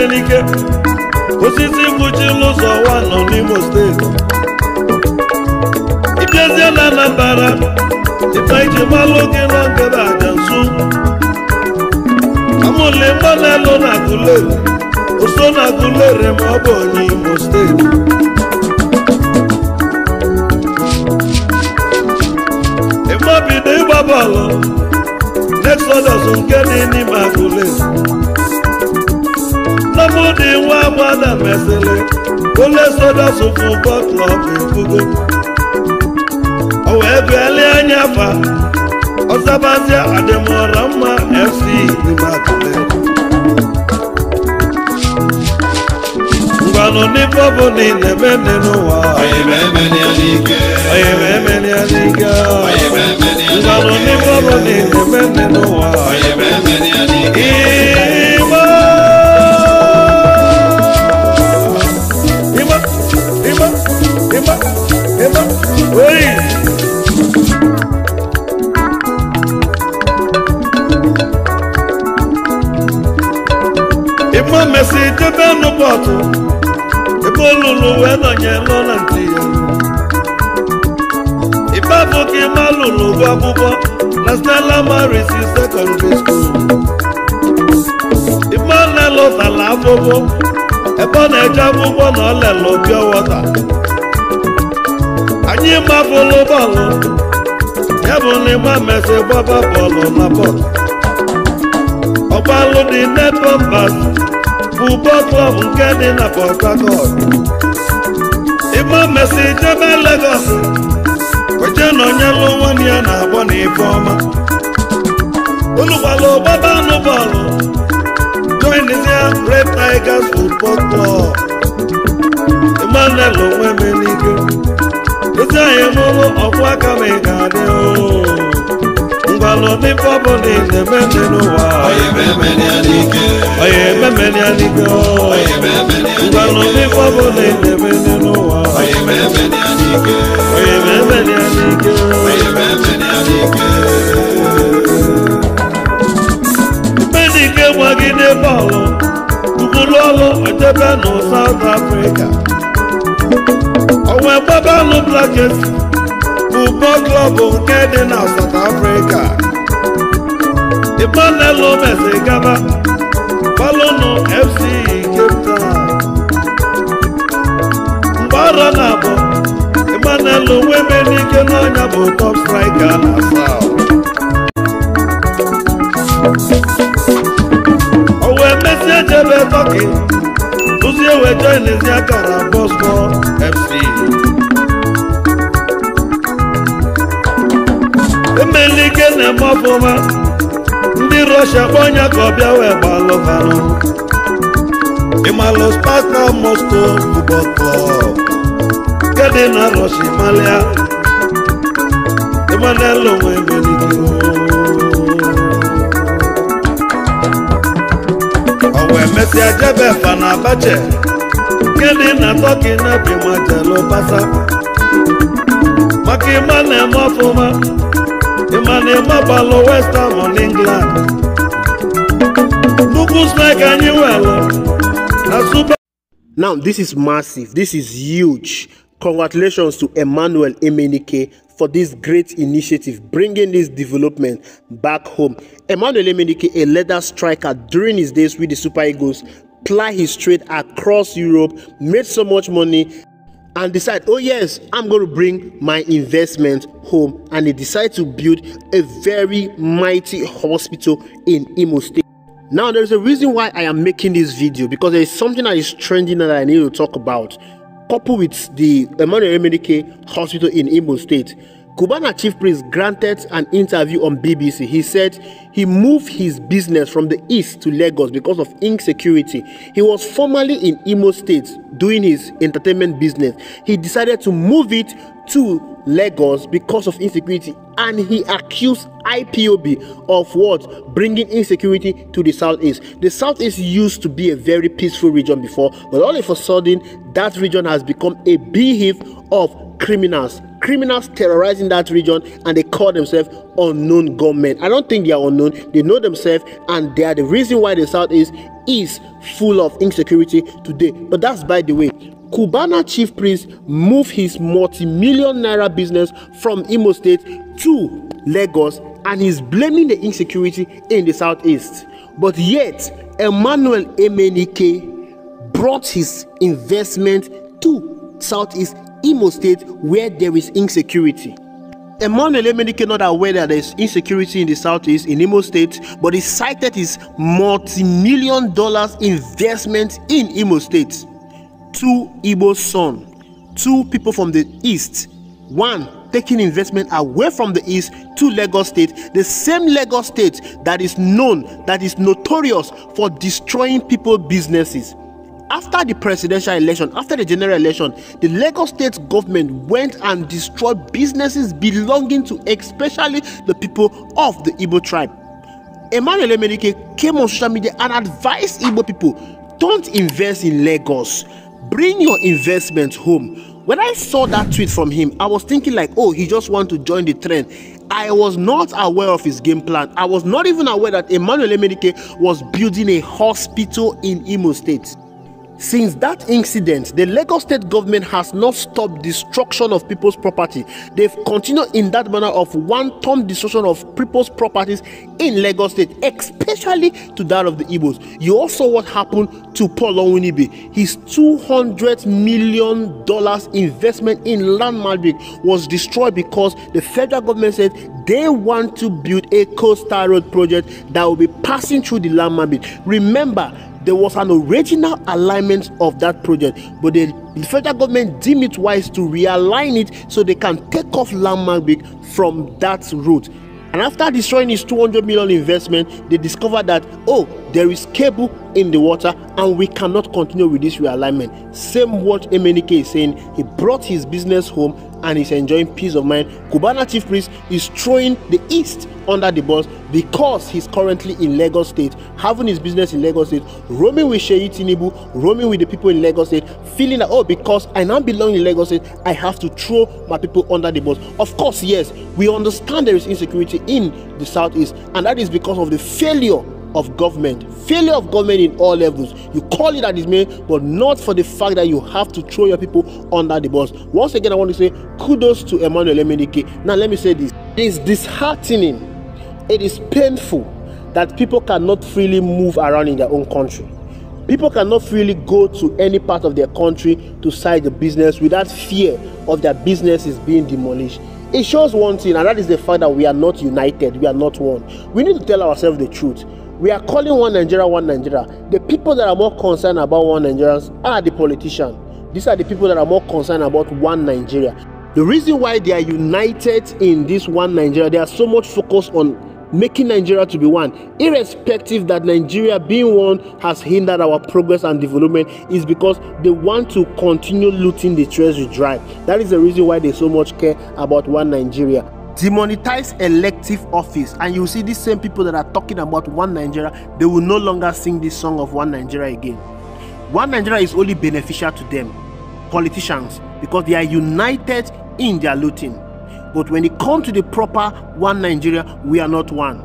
Emenike osisi mkpuchi n'ụzọ ụwa nọ n'Imo steeti ibiezie na Anambra ife iji malụ gị na ngebe aja nsu amụle mgbanelu na Agụleri oso na Agụleri ma ọ bụ onye Imo steeti ịgbabido ịgba bọọlụ n'Exodus nke dị n'ime Agụleri Namudi nwa agbada mesịrị ụlọ Exodus football club ebugo o wee bịalie anya afa ọzabazia adịmọra mma FC n'ime Agụleri ngwanụ n'ife ọ bụ na ị na-eme n'ụwa ngwanụ n'ife ọ bụ na ị na-eme n'ụwa Ima Messi jebe n'ụbọchị ebe olulu wee nọnye lọ na ntị ya ibe bụ ka ịma lụrụ ụgwọ akwụkwọ na Stella Maris Secondary School ịma na-elụtala afụfụ ebe ọ na-eje akwụkwọ na ọlelụ pure water anyị mabụlụ bọọlụ ya bụ na Ima Messi gbaba bọọlụ na bọọlụ ọgbalụ dị Netbombers football club nke dị na Port Harcourt Ima Messi jebe Lagos oje na onyelụ nwanne ya na-agbọ na Ifeọma olugbala ọgbaba anụ bọọlụ joinizia Red Tigers football club Emmanuel Emenike ezi anyị n'ụlọ ọkwa aka ma ị ga-adị ngwanụ n'ife ọ bụ na ị na-eme n'ụwa ngwanụ n'ife ọ bụ na ị na-eme n'ụwa Emenike gbagide bọọlụ tụbụrụ ọlụ ejebe na South Africa o wee gbaba anụ Blackets football club nke dị na South Africa Emmanuel Messi gaba balụnụ FC Cape Town mgbe ọrụ na-abụ Emmanuel Emenike n'ọnya bụ top striker na South o wee mesie jebe Turkey tụzie wee joinizie akara Boston FC Emenike na-eme ọfụma ndị Russia kpọnya ka ọ bịa wee gbalụvanụ ịmalụ Sparta Moscow football club nke dị na Russia malia Emmanuel Emenike o wee mesịa jebe Fenerbahce nke dị na Turkey na Bimajelo Basa maka ịma na-eme ọfụma Emmanuel Balo West Ham on England Now this is massive, this is huge. Congratulations to Emmanuel Emenike for this great initiative, bringing this development back home. Emmanuel Emenike, a leather striker during his days with the Super Eagles, ply his trade across Europe, made so much money, and decide, oh yes, I'm going to bring my investment home. And he decided to build a very mighty hospital in Imo State. Now there's a reason why I am making this video, because there is something that is trending that I need to talk about, coupled with the Emmanuel Emenike hospital in Imo State. Cubana chief priest granted an interview on BBC. He said he moved his business from the east to Lagos because of insecurity. He was formerly in Imo State doing his entertainment business. He decided to move it to Lagos because of insecurity, and he accused IPOB of what? Bringing insecurity to the southeast. The southeast used to be a very peaceful region before, but all of a sudden that region has become a beehive of criminals terrorizing that region, and they call themselves unknown gunmen. I don't think they are unknown. They know themselves, and they are the reason why the Southeast is full of insecurity today. But that's by the way. Cubana chief priest moved his multi-million naira business from Imo State to Lagos, and he's blaming the insecurity in the Southeast. But yet, Emmanuel Emenike brought his investment to Southeast Imo State, where there is insecurity. Emmanuel Emenike not aware that there is insecurity in the Southeast, in Imo State, but he cited his multi-million dollars investment in Imo State. Two Igbo sons, two people from the East, one taking investment away from the East to Lagos State, the same Lagos State that is known, that is notorious for destroying people's businesses. After the presidential election, after the general election, the Lagos State government went and destroyed businesses belonging to especially the people of the Igbo tribe. Emmanuel Emenike came on social media and advised Igbo people, don't invest in Lagos. Bring your investment home. When I saw that tweet from him, I was thinking like, oh, he just wants to join the trend. I was not aware of his game plan. I was not even aware that Emmanuel Emenike was building a hospital in Imo State. Since that incident, the Lagos State government has not stopped destruction of people's property. They've continued in that manner of wanton destruction of people's properties in Lagos State, especially to that of the Igbos. You also saw what happened to Paul Onwunibe. His $200 million investment in land Malvik was destroyed because the federal government said they want to build a coastal road project that will be passing through the land Malvik. Remember, there was an original alignment of that project, but the federal government deemed it wise to realign it so they can take off landmark from that route. And after destroying his 200 million investment, they discovered that, oh, there is cable in the water and we cannot continue with this realignment. Same what Emenike is saying. He brought his business home and he's enjoying peace of mind. Cubana chief priest is throwing the East under the bus because he's currently in Lagos State, having his business in Lagos State, roaming with Sheyi Tinubu, roaming with the people in Lagos State, feeling that, oh, because I now belong in Lagos State, I have to throw my people under the bus. Of course, yes, we understand there is insecurity in the Southeast, and that is because of the failure of government in all levels. You call it that is made, but not for the fact that you have to throw your people under the bus. Once again, I want to say kudos to Emmanuel Emenike. Now let me say this: it is disheartening, it is painful that people cannot freely move around in their own country. People cannot freely go to any part of their country to start the business without fear of their businesses being demolished. It shows one thing, and that is the fact that we are not united, we are not one. We need to tell ourselves the truth. We are calling one Nigeria, one Nigeria. The people that are more concerned about one Nigeria are the politicians. These are the people that are more concerned about one Nigeria. The reason why they are united in this one Nigeria, they are so much focused on making Nigeria to be one, irrespective that Nigeria being one has hindered our progress and development, is because they want to continue looting the treasury dry. That is the reason why they so much care about one Nigeria. Demonetize elective office, and you see these same people that are talking about one Nigeria, they will no longer sing this song of one Nigeria again. One Nigeria is only beneficial to them, politicians, because they are united in their looting. But when it comes to the proper one Nigeria, we are not one.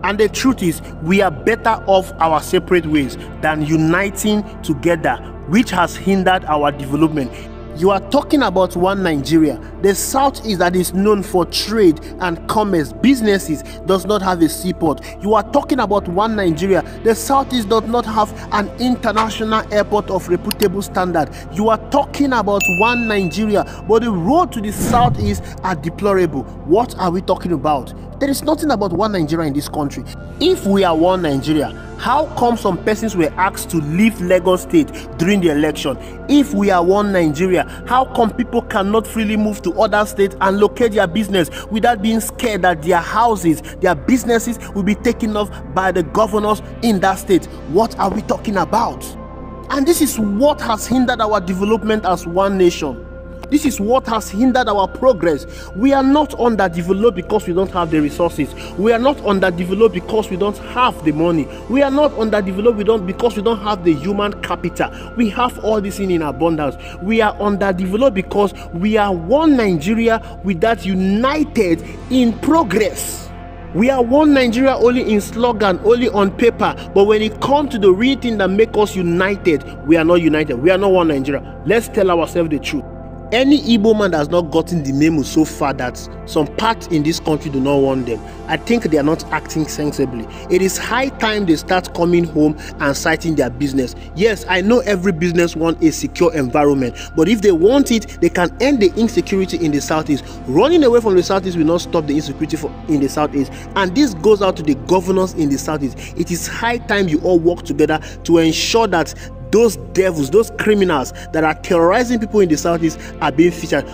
And the truth is, we are better off our separate ways than uniting together, which has hindered our development. You are talking about one Nigeria. The Southeast that is known for trade and commerce, businesses, does not have a seaport. You are talking about one Nigeria. The Southeast does not have an international airport of reputable standard. You are talking about one Nigeria, but the road to the Southeast are deplorable. What are we talking about? There is nothing about one Nigeria in this country. If we are one Nigeria, how come some persons were asked to leave Lagos State during the election? If we are one Nigeria, how come people cannot freely move to other states and locate their business without being scared that their houses, their businesses will be taken off by the governors in that state? What are we talking about? And this is what has hindered our development as one nation. This is what has hindered our progress. We are not underdeveloped because we don't have the resources. We are not underdeveloped because we don't have the money. We are not underdeveloped because we don't have the human capital. We have all this in abundance. We are underdeveloped because we are one Nigeria without united in progress. We are one Nigeria only in slogan, only on paper, but when it comes to the real thing that makes us united, we are not united. We are not one Nigeria. Let's tell ourselves the truth. Any Igbo man that has not gotten the memo so far that some parts in this country do not want them, I think they are not acting sensibly. It is high time they start coming home and citing their business. Yes, I know every business wants a secure environment, but if they want it, they can end the insecurity in the southeast. Running away from the southeast will not stop the insecurity in the southeast, and this goes out to the governors in the southeast. It is high time you all work together to ensure that those devils, those criminals that are terrorizing people in the southeast are being featured.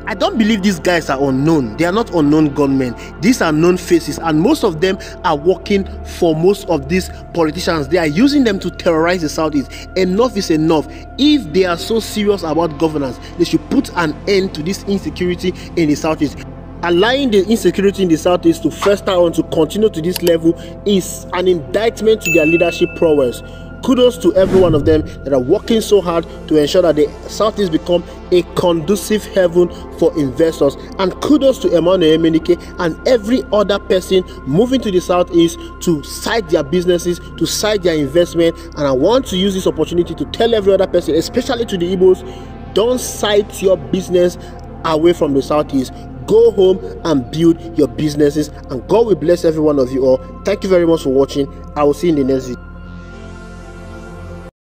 I don't believe these guys are unknown. They are not unknown gunmen. These are known faces, and most of them are working for most of these politicians. They are using them to terrorize the southeast. Enough is enough. If they are so serious about governance, they should put an end to this insecurity in the southeast. Allowing the insecurity in the southeast to fester on, to continue to this level, is an indictment to their leadership prowess. Kudos to every one of them that are working so hard to ensure that the southeast become a conducive haven for investors. And kudos to Emenike and every other person moving to the southeast to cite their businesses, to cite their investment. And I want to use this opportunity to tell every other person, especially to the Igbos, don't cite your business away from the southeast. Go home and build your businesses, and God will bless every one of you all. Thank you very much for watching. I will see you in the next video.